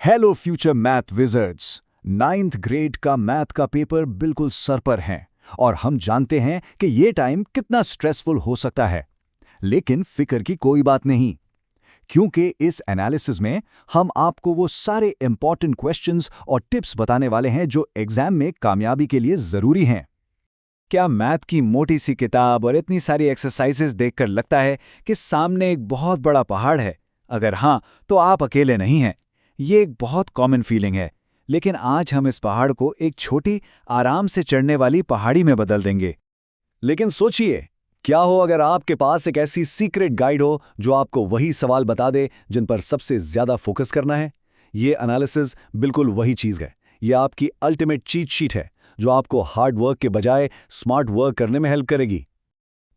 Hello future math wizards. 9th grade का math का paper बिल्कुल सर पर है और हम जानते हैं कि ये टाइम कितना स्ट्रेसफुल हो सकता है। लेकिन फिक्र की कोई बात नहीं, क्योंकि इस एनालिसिस में हम आपको वो सारे इंपॉर्टेंट क्वेश्चंस और टिप्स बताने वाले हैं जो एग्जाम में कामयाबी के लिए ज़रूरी हैं। क्या मैथ की मोटी सी किताब और इतनी सारी एक्सरसाइजेज देखकर लगता है कि सामने एक बहुत बड़ा पहाड़ है? अगर हाँ, तो आप अकेले नहीं हैं। ये एक बहुत कॉमन फीलिंग है, लेकिन आज हम इस पहाड़ को एक छोटी, आराम से चढ़ने वाली पहाड़ी में बदल देंगे। लेकिन सोचिए, क्या हो अगर आपके पास एक ऐसी सीक्रेट गाइड हो जो आपको वही सवाल बता दे जिन पर सबसे ज्यादा फोकस करना है। ये एनालिसिस बिल्कुल वही चीज़ है। ये आपकी अल्टीमेट चीट शीट है जो आपको हार्ड वर्क के बजाय स्मार्ट वर्क करने में हेल्प करेगी।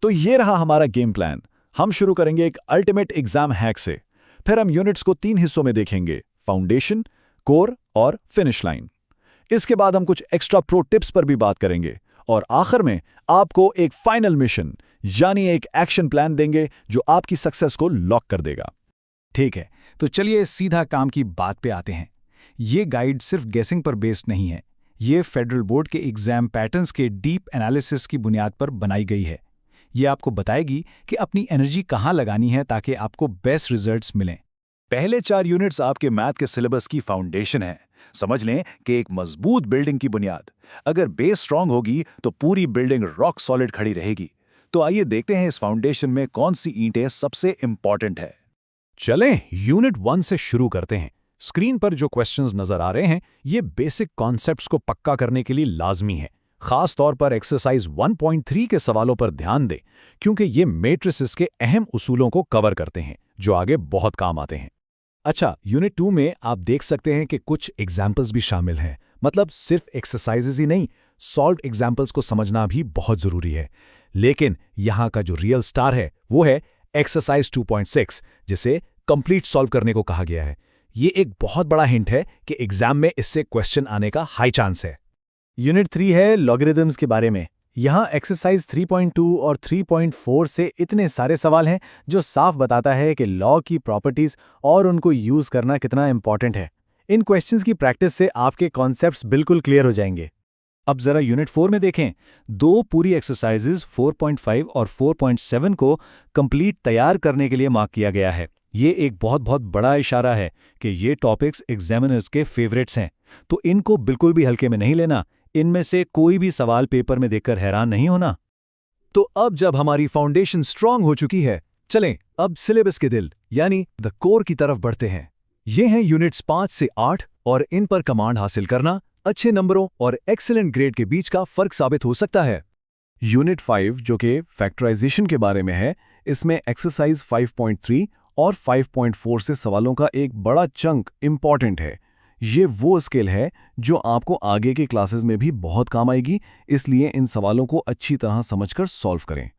तो ये रहा हमारा गेम प्लान। हम शुरू करेंगे एक अल्टीमेट एग्जाम हैक से। फिर हम यूनिट्स को 3 हिस्सों में देखेंगे: फाउंडेशन, कोर और फिनिश लाइन। इसके बाद हम कुछ एक्स्ट्रा प्रो टिप्स पर भी बात करेंगे और आखिर में आपको एक फाइनल मिशन यानी एक एक्शन प्लान देंगे जो आपकी सक्सेस को लॉक कर देगा। ठीक है, तो चलिए सीधा काम की बात पे आते हैं। ये गाइड सिर्फ गेसिंग पर बेस्ड नहीं है। ये फेडरल बोर्ड के एग्जाम पैटर्न्स के डीप एनालिसिस की बुनियाद पर बनाई गई है। ये आपको बताएगी कि अपनी एनर्जी कहाँ लगानी है ताकि आपको बेस्ट रिजल्ट्स मिलें। पहले 4 यूनिट्स आपके मैथ के सिलेबस की फाउंडेशन है। समझ लें कि एक मजबूत बिल्डिंग की बुनियाद। अगर बेस स्ट्रांग होगी तो पूरी बिल्डिंग रॉक सॉलिड खड़ी रहेगी। तो आइए देखते हैं इस फाउंडेशन में कौन सी ईंटें सबसे इंपॉर्टेंट है। चलें यूनिट 1 से शुरू करते हैं। स्क्रीन पर जो क्वेश्चंस नजर आ रहे हैं ये बेसिक कॉन्सेप्ट्स को पक्का करने के लिए लाजमी है। खास तौर पर एक्सरसाइज 1.3 के सवालों पर ध्यान दें, क्योंकि ये मैट्रिसेस के अहम उसूलों को कवर करते हैं जो आगे बहुत काम आते हैं। अच्छा, यूनिट 2 में आप देख सकते हैं कि कुछ एग्जाम्पल्स भी शामिल हैं। मतलब सिर्फ एक्सरसाइजेज ही नहीं, सॉल्व्ड एग्जाम्पल्स को समझना भी बहुत जरूरी है। लेकिन यहाँ का जो रियल स्टार है वो है एक्सरसाइज 2.6, जिसे कंप्लीट सॉल्व करने को कहा गया है। ये एक बहुत बड़ा हिंट है कि एग्जाम में इससे क्वेश्चन आने का हाई चांस है। यूनिट 3 है लॉगरिदम्स के बारे में। यहाँ एक्सरसाइज 3.2 और 3.4 से इतने सारे सवाल हैं जो साफ बताता है कि लॉ की प्रॉपर्टीज और उनको यूज करना कितना इंपॉर्टेंट है। इन क्वेश्चंस की प्रैक्टिस से आपके कॉन्सेप्ट्स बिल्कुल क्लियर हो जाएंगे। अब जरा यूनिट 4 में देखें। 2 पूरी एक्सरसाइजेज 4.5 और 4.7 को कंप्लीट तैयार करने के लिए मार्क किया गया है। ये एक बहुत बड़ा इशारा है कि ये टॉपिक्स एग्जामिनर्स के फेवरेट्स हैं, तो इनको बिल्कुल भी हल्के में नहीं लेना। इनमें से कोई भी सवाल पेपर में देखकर हैरान नहीं होना। तो अब जब हमारी फाउंडेशन स्ट्रांग हो चुकी है, चलें अब सिलेबस के दिल यानी द कोर की तरफ बढ़ते हैं। ये हैं यूनिट्स 5 से 8 और इन पर कमांड हासिल करना अच्छे नंबरों और एक्सीलेंट ग्रेड के बीच का फर्क साबित हो सकता है। यूनिट 5 जो कि फैक्टराइजेशन के बारे में है, इसमें एक्सरसाइज 5.3 और 5.4 से सवालों का एक बड़ा चंक इम्पॉर्टेंट है। ये वो स्किल है जो आपको आगे के क्लासेस में भी बहुत काम आएगी, इसलिए इन सवालों को अच्छी तरह समझकर सॉल्व करें।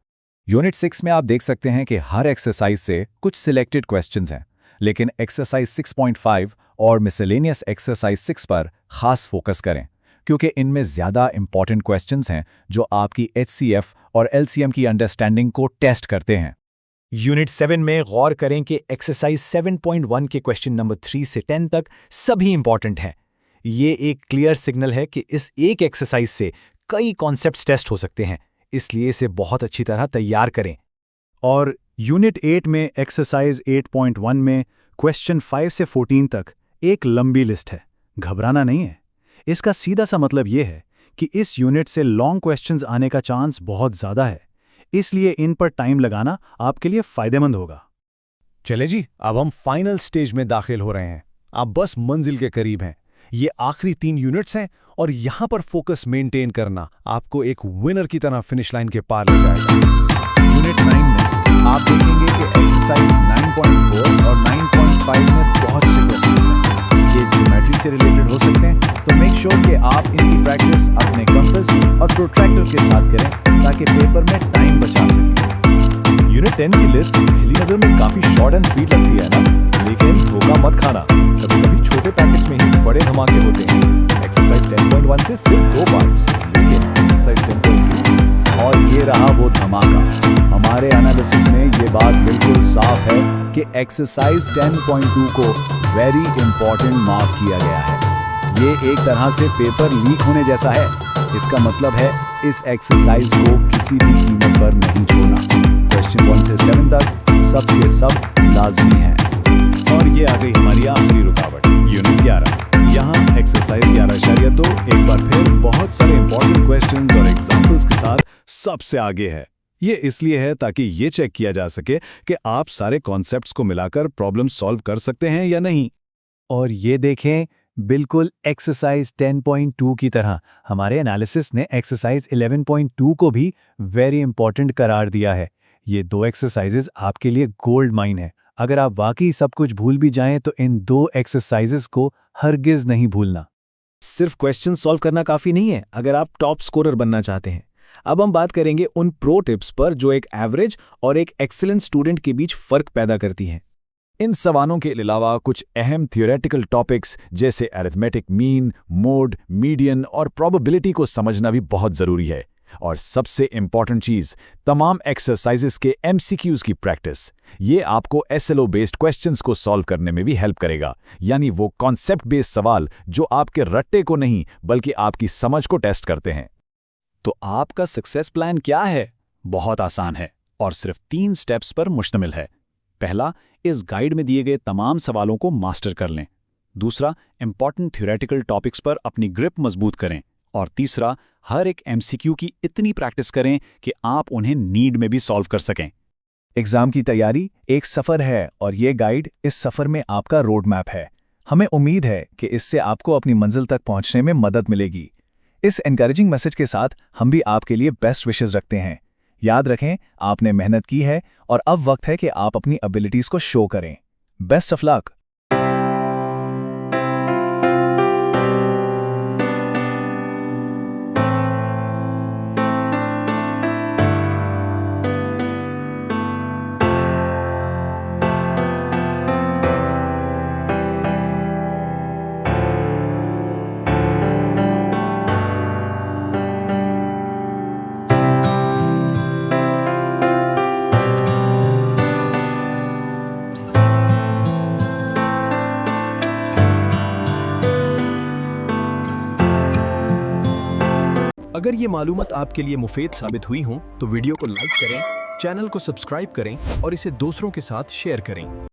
यूनिट 6 में आप देख सकते हैं कि हर एक्सरसाइज से कुछ सिलेक्टेड क्वेश्चंस हैं, लेकिन एक्सरसाइज 6.5 और मिसलेनियस एक्सरसाइज 6 पर खास फोकस करें, क्योंकि इनमें ज़्यादा इंपॉर्टेंट क्वेश्चंस हैं जो आपकी HCF और LCM की अंडरस्टैंडिंग को टेस्ट करते हैं। यूनिट 7 में गौर करें कि एक्सरसाइज 7.1 के क्वेश्चन नंबर 3 से 10 तक सभी इंपॉर्टेंट हैं। ये एक क्लियर सिग्नल है कि इस एक एक्सरसाइज से कई कॉन्सेप्ट्स टेस्ट हो सकते हैं, इसलिए इसे बहुत अच्छी तरह तैयार करें। और यूनिट 8 में एक्सरसाइज 8.1 में क्वेश्चन 5 से 14 तक एक लंबी लिस्ट है। घबराना नहीं है। इसका सीधा सा मतलब ये है कि इस यूनिट से लॉन्ग क्वेश्चंस आने का चांस बहुत ज़्यादा है, इसलिए इन पर टाइम लगाना आपके लिए फायदेमंद होगा। चले जी, अब हम फाइनल स्टेज में दाखिल हो रहे हैं। आप बस मंजिल के करीब हैं। ये आखिरी 3 यूनिट्स हैं और यहाँ पर फोकस मेंटेन करना आपको एक विनर की तरह फिनिश लाइन के पार ले जाएगा। यूनिट 9 में आप देखेंगे कि एक्सरसाइज 9.4 और 9.5 में बहुत से क्वेश्चन हैं। ये ज्योमेट्री से रिलेटेड हो सकते हैं, तो मेक श्योर कि आप इनकी प्रैक्टिस अपने कंपास और प्रोट्रैक्टर के साथ करें ताकि पेपर में टाइम बचा सकें। यूनिट 10 की लिस्ट पहली नज़र में काफ़ी शॉर्ट एंड स्वीट लगती है ना, लेकिन धोखा मत खाना। कभी-कभी छोटे पैकेट्स में ही बड़े धमाके होते हैं। एक्सरसाइज 10.1 से सिर्फ 2 पार्ट्स, लेकिन एक्सरसाइज 10.2 और ये रहा वो धमाका। हमारे एनालिसिस में ये बात बिल्कुल साफ है कि एक्सरसाइज 10.2 को वेरी इंपॉर्टेंट मार्क किया गया है। ये एक तरह से पेपर लीक होने जैसा है। इसका मतलब है इस एक्सरसाइज को किसी भी कीमत पर नहीं छोड़ना। क्वेश्चन 1 से 7 तक सब के सब लाजमी हैं। और ये आ गई हमारी आखिरी रुकावट, यूनिट 11। यहाँ एक्सरसाइज 11.2 एक बार फिर बहुत सारे इंपॉर्टेंट क्वेश्चंस और एग्जांपल्स के साथ सबसे आगे है। ये इसलिए है ताकि ये चेक किया जा सके कि आप सारे कॉन्सेप्ट्स को मिलाकर प्रॉब्लम सॉल्व कर सकते हैं या नहीं। और ये देखें, बिल्कुल एक्सरसाइज 10.2 की तरह हमारे एनालिसिस ने एक्सरसाइज 11.2 को भी वेरी इंपॉर्टेंट करार दिया है। ये दो एक्सरसाइजेज आपके लिए गोल्ड माइन है। अगर आप वाकई सब कुछ भूल भी जाएं तो इन दो एक्सरसाइजेज को हरगिज नहीं भूलना। सिर्फ क्वेश्चन सॉल्व करना काफ़ी नहीं है अगर आप टॉप स्कोरर बनना चाहते हैं। अब हम बात करेंगे उन प्रो टिप्स पर जो एक एवरेज और एक एक्सीलेंट स्टूडेंट के बीच फर्क पैदा करती हैं। इन सवालों के अलावा कुछ अहम थियोरेटिकल टॉपिक्स जैसे अरिथमेटिक मीन, मोड, मीडियन और प्रोबेबिलिटी को समझना भी बहुत ज़रूरी है। और सबसे इंपॉर्टेंट चीज़, तमाम एक्सरसाइजेस के MCQs की प्रैक्टिस। ये आपको SLO बेस्ड क्वेश्चंस को सॉल्व करने में भी हेल्प करेगा, यानी वो कॉन्सेप्ट बेस्ड सवाल जो आपके रट्टे को नहीं बल्कि आपकी समझ को टेस्ट करते हैं। तो आपका सक्सेस प्लान क्या है? बहुत आसान है और सिर्फ 3 स्टेप्स पर मुश्तमिल है। पहला, इस गाइड में दिए गए तमाम सवालों को मास्टर कर लें। दूसरा, इंपॉर्टेंट थ्योरेटिकल टॉपिक्स पर अपनी ग्रिप मजबूत करें। और तीसरा, हर एक MCQ की इतनी प्रैक्टिस करें कि आप उन्हें नीड में भी सॉल्व कर सकें। एग्जाम की तैयारी एक सफ़र है और ये गाइड इस सफ़र में आपका रोड मैप है। हमें उम्मीद है कि इससे आपको अपनी मंजिल तक पहुंचने में मदद मिलेगी। इस एनकरेजिंग मैसेज के साथ हम भी आपके लिए बेस्ट विशेस रखते हैं। याद रखें, आपने मेहनत की है और अब वक्त है कि आप अपनी एबिलिटीज को शो करें। Best of luck. अगर ये मालूमात आपके लिए मुफीद साबित हुई हों तो वीडियो को लाइक करें, चैनल को सब्सक्राइब करें और इसे दूसरों के साथ शेयर करें।